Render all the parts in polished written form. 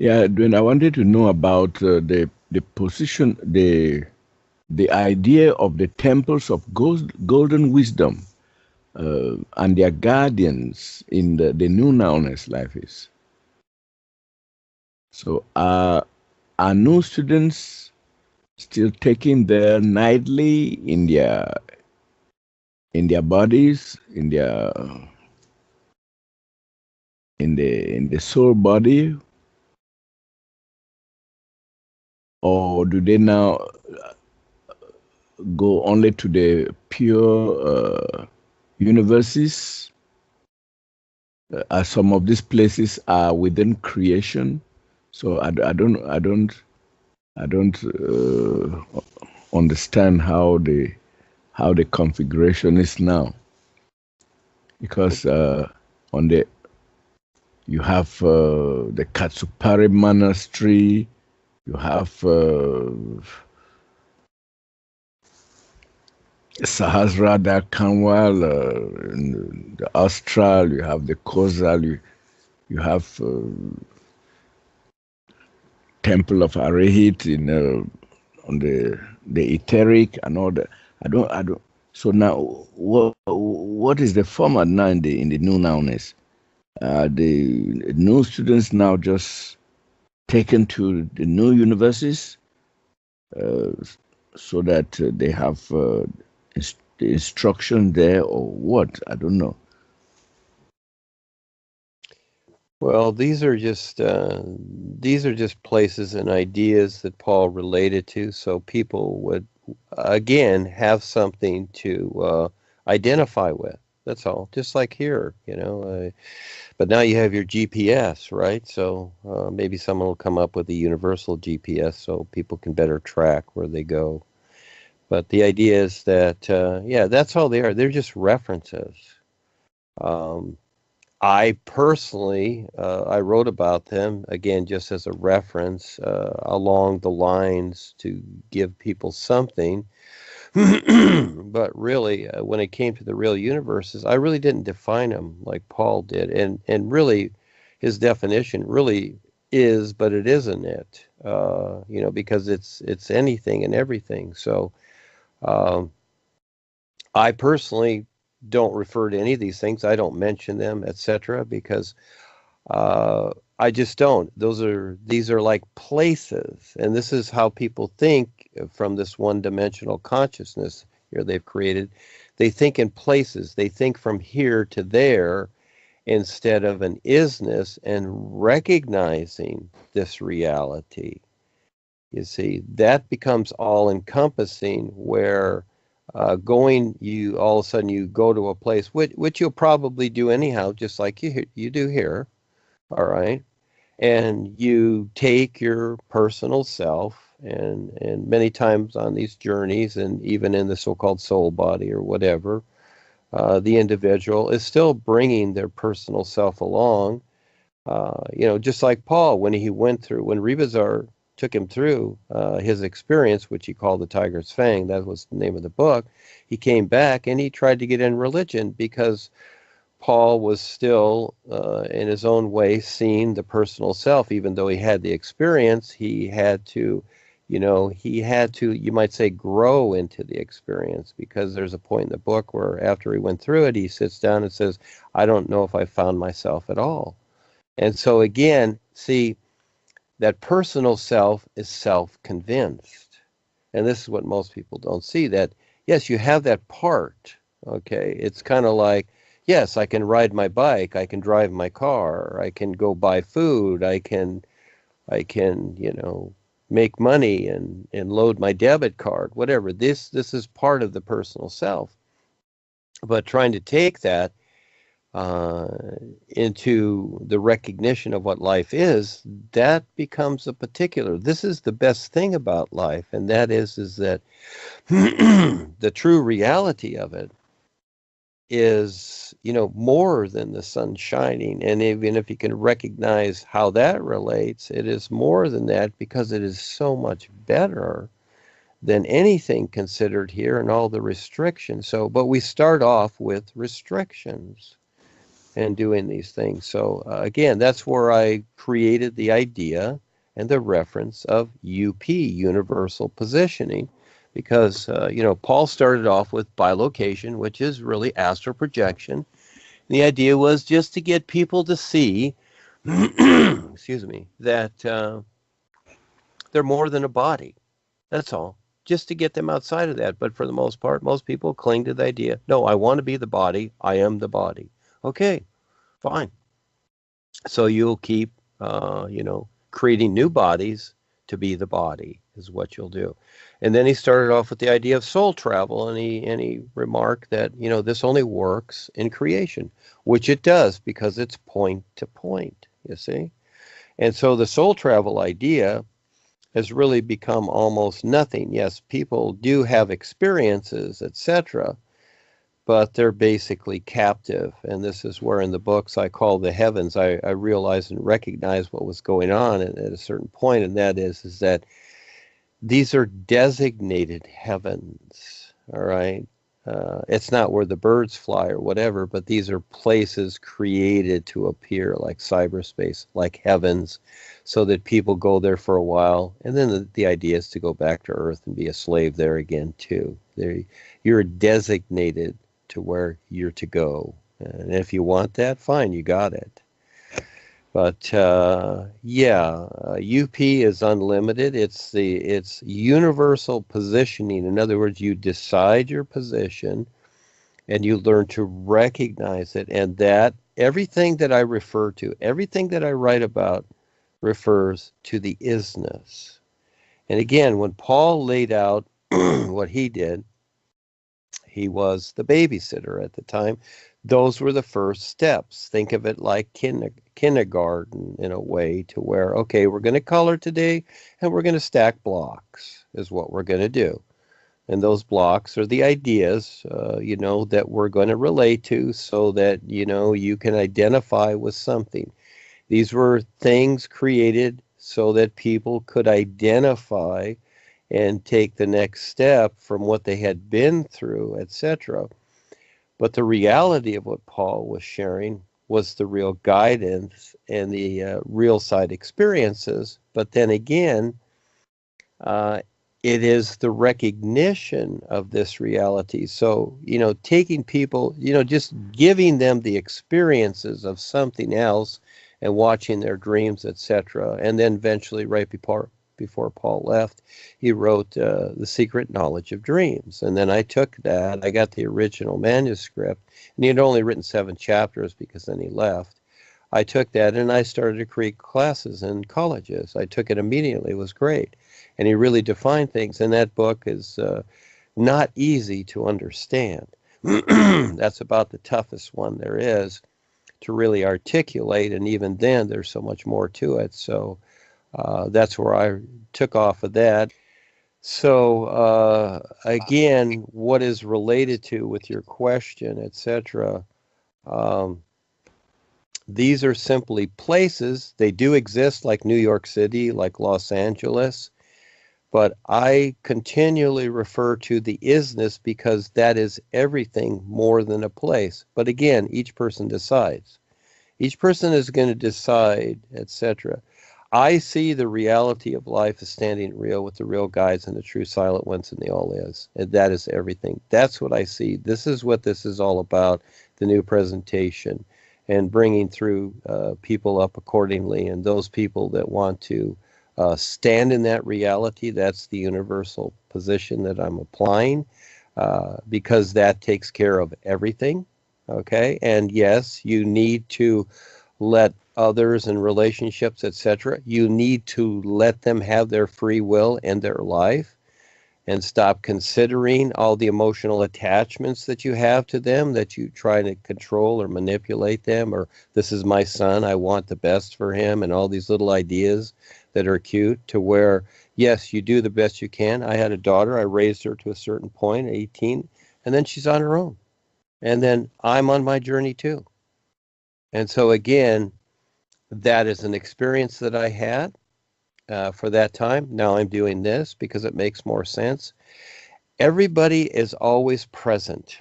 Yeah, Dwayne, I wanted to know about the position, the idea of the temples of golden wisdom and their guardians in the new nowness life is. So are new students still taking their nightly in their bodies, in the soul body, or do they now go only to the pure universes? As some of these places are within creation, so I don't understand how the configuration is now, because on the you have the Katsupari Monastery, you have Sahasrara Kanwal, in the Astral, you have the Causal, you have Temple of Arahit in on the etheric and all that. I don't. So now, what is the format now in the new nowness? The new students now just taken to the new universities, uh, so that they have the instruction there, or what? I don't know. Well, these are just places and ideas that Paul related to, so people would again have something to identify with. That's all. Just like here, but now you have your GPS, right? So maybe someone will come up with a universal GPS so people can better track where they go. But the idea is that, yeah, that's all they are. They're just references. Um, I personally, I wrote about them again just as a reference along the lines to give people something. But really, when it came to the real universes, I really didn't define them like Paul did, and really, his definition really is, but it isn't it, because it's anything and everything. So um, I personally don't refer to any of these things. I don't mention them, etc., because I just don't. These are like places, and this is how people think from this one-dimensional consciousness here they've created. They think in places. They think from here to there instead of an isness and recognizing this reality. You see, that becomes all-encompassing where you all of a sudden you go to a place which you'll probably do anyhow, just like you do here, all right? And you take your personal self, and many times on these journeys, and even in the so-called soul body or whatever, the individual is still bringing their personal self along. Just like Paul, when Rebazar took him through his experience, which he called the Tiger's Fang, that was the name of the book, he came back and he tried to get in religion because Paul was still, in his own way, seeing the personal self. Even though he had the experience, he had to, you might say, grow into the experience, because there's a point in the book where after he went through it, he sits down and says, I don't know if I found myself at all. And so again, see, that personal self is self-convinced. And this is what most people don't see, that, yes, you have that part, okay? It's kind of like, yes, I can ride my bike, I can drive my car, I can go buy food, I can, make money and load my debit card, whatever. This is part of the personal self. But trying to take that uh, into the recognition of what life is, that becomes a particular. This is the best thing about life, and that is that the true reality of it is, more than the sun shining. And even if you can recognize how that relates, it is more than that, because it is so much better than anything considered here and all the restrictions. So, but we start off with restrictions. and doing these things. So again, that's where I created the idea and the reference of UP, universal positioning, because Paul started off with bilocation, which is really astral projection. The idea was just to get people to see, excuse me, that they're more than a body. That's all. Just to get them outside of that. But for the most part, most people cling to the idea, no, I want to be the body. I am the body. Okay, fine. So you'll keep, creating new bodies to be the body is what you'll do. And then he started off with the idea of soul travel, and he remarked that this only works in creation, which it does because it's point to point. You see, and so the soul travel idea has really become almost nothing. Yes, people do have experiences, etc., but they're basically captive. And this is where in the books I call the heavens, I realized and recognized what was going on at a certain point, and that is that these are designated heavens, all right? It's not where the birds fly or whatever, but these are places created to appear like cyberspace, like heavens, so that people go there for a while. And then the idea is to go back to Earth and be a slave there again, too. You're designated to where you're to go. And if you want that, fine, you got it. But UP is unlimited. It's universal positioning. In other words, you decide your position and you learn to recognize it. And that everything that I refer to, everything that I write about refers to the isness. And again, when Paul laid out what he did, he was the babysitter at the time. Those were the first steps. Think of it like kindergarten in a way, to where, okay, we're going to color today and we're going to stack blocks is what we're going to do. And those blocks are the ideas, that we're going to relate to, so that, you can identify with something. These were things created so that people could identify and take the next step from what they had been through, etc. But the reality of what Paul was sharing was the real guidance and the real side experiences. But then again, it is the recognition of this reality. So, taking people, just giving them the experiences of something else and watching their dreams, etc. And then eventually, right before Paul left, he wrote The Secret Knowledge of Dreams. And then I took that, I got the original manuscript, and he had only written 7 chapters because then he left. I took that and I started to create classes in colleges. I took it immediately. It was great. And he really defined things. And that book is not easy to understand. That's about the toughest one there is to really articulate. And even then, there's so much more to it. So that's where I took off of that. So again, what is related to with your question, etc. These are simply places. They do exist, like New York City, like Los Angeles, but I continually refer to the isness because that is everything more than a place. But again, each person decides. Each person is going to decide, etc. I see the reality of life as standing real with the real guides and the true silent ones, and the all is. And that is everything. That's what I see. This is what this is all about, the new presentation, and bringing through people up accordingly. And those people that want to stand in that reality, that's the universal position that I'm applying, because that takes care of everything. Okay? And yes, you need to let others and relationships, etc. You need to let them have their free will and their life, and stop considering all the emotional attachments that you have to them, that you try to control or manipulate them, or this is my son, I want the best for him, and all these little ideas that are cute, to where, yes, you do the best you can. I had a daughter, I raised her to a certain point, 18, and then she's on her own. And then I'm on my journey too. And so again, that is an experience that I had for that time. Now I'm doing this because it makes more sense. Everybody is always present.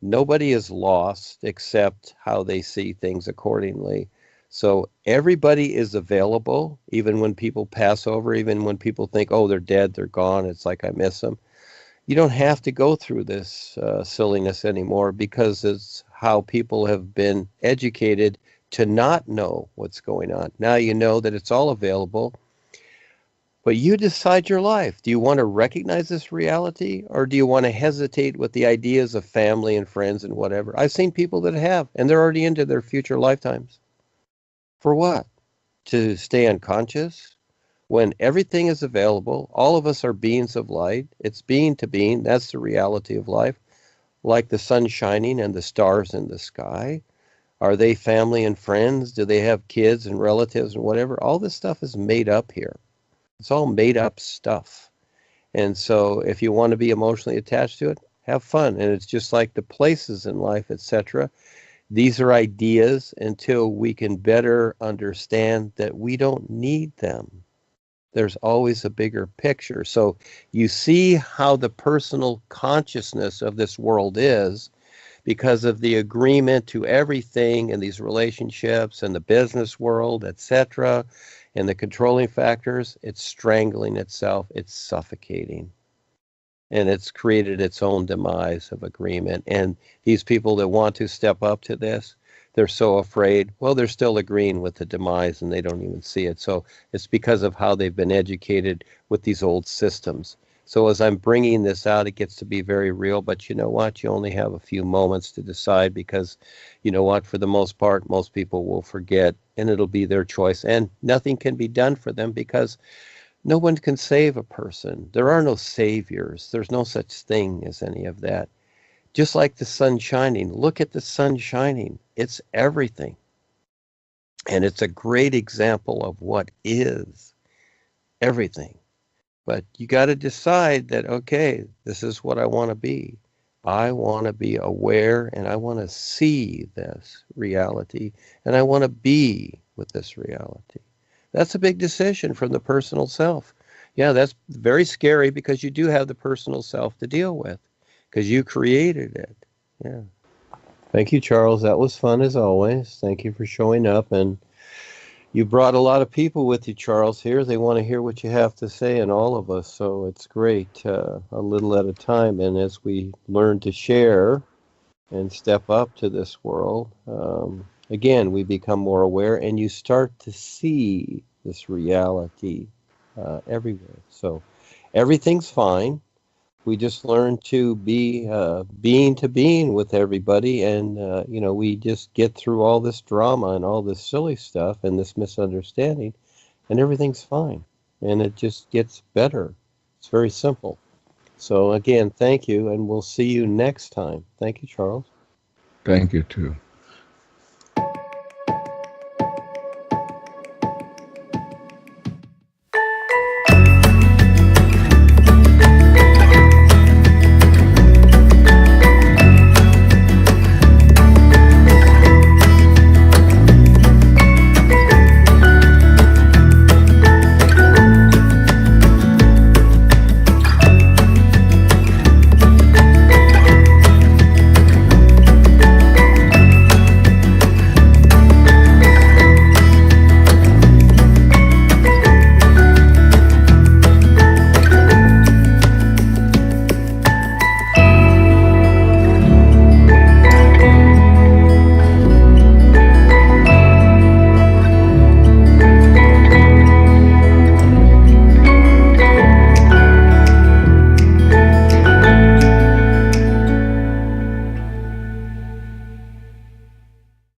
Nobody is lost except how they see things accordingly. So everybody is available, even when people pass over, even when people think, oh, they're dead, they're gone, it's like I miss them. You don't have to go through this silliness anymore because it's how people have been educated to not know what's going on. Now you know that it's all available, but you decide your life. Do you want to recognize this reality, or do you want to hesitate with the ideas of family and friends and whatever? I've seen people that have, and they're already into their future lifetimes. For what? To stay unconscious? When everything is available, all of us are beings of light. It's being to being. That's the reality of life. Like the sun shining and the stars in the sky. Are they family and friends? Do they have kids and relatives and whatever? All this stuff is made up here. It's all made up stuff. And so if you want to be emotionally attached to it, have fun. And it's just like the places in life, etc. These are ideas until we can better understand that we don't need them. There's always a bigger picture. So you see how the personal consciousness of this world is because of the agreement to everything in these relationships and the business world, etc., and the controlling factors. It's strangling itself. It's suffocating. And it's created its own demise of agreement. And these people that want to step up to this, they're so afraid. Well, they're still agreeing with the demise and they don't even see it. So it's because of how they've been educated with these old systems. So as I'm bringing this out, it gets to be very real. But you know what? You only have a few moments to decide because, you know what? For the most part, most people will forget and it'll be their choice. And nothing can be done for them because no one can save a person. There are no saviors. There's no such thing as any of that. Just like the sun shining. Look at the sun shining. It's everything. And it's a great example of what is everything. But you got to decide that, okay, this is what I want to be. I want to be aware and I want to see this reality and I want to be with this reality. That's a big decision from the personal self. Yeah, that's very scary because you do have the personal self to deal with because you created it. Yeah. Thank you, Charles. That was fun as always. Thank you for showing up. And you brought a lot of people with you, Charles, here. They want to hear what you have to say, and all of us. So it's great, a little at a time. And as we learn to share and step up to this world, again, we become more aware, and you start to see this reality everywhere. So everything's fine. We just learn to be being to being with everybody, and you know, we just get through all this drama and all this silly stuff and this misunderstanding, and everything's fine, and it just gets better. It's very simple. So again, thank you, and we'll see you next time. Thank you, Charles. Thank you too.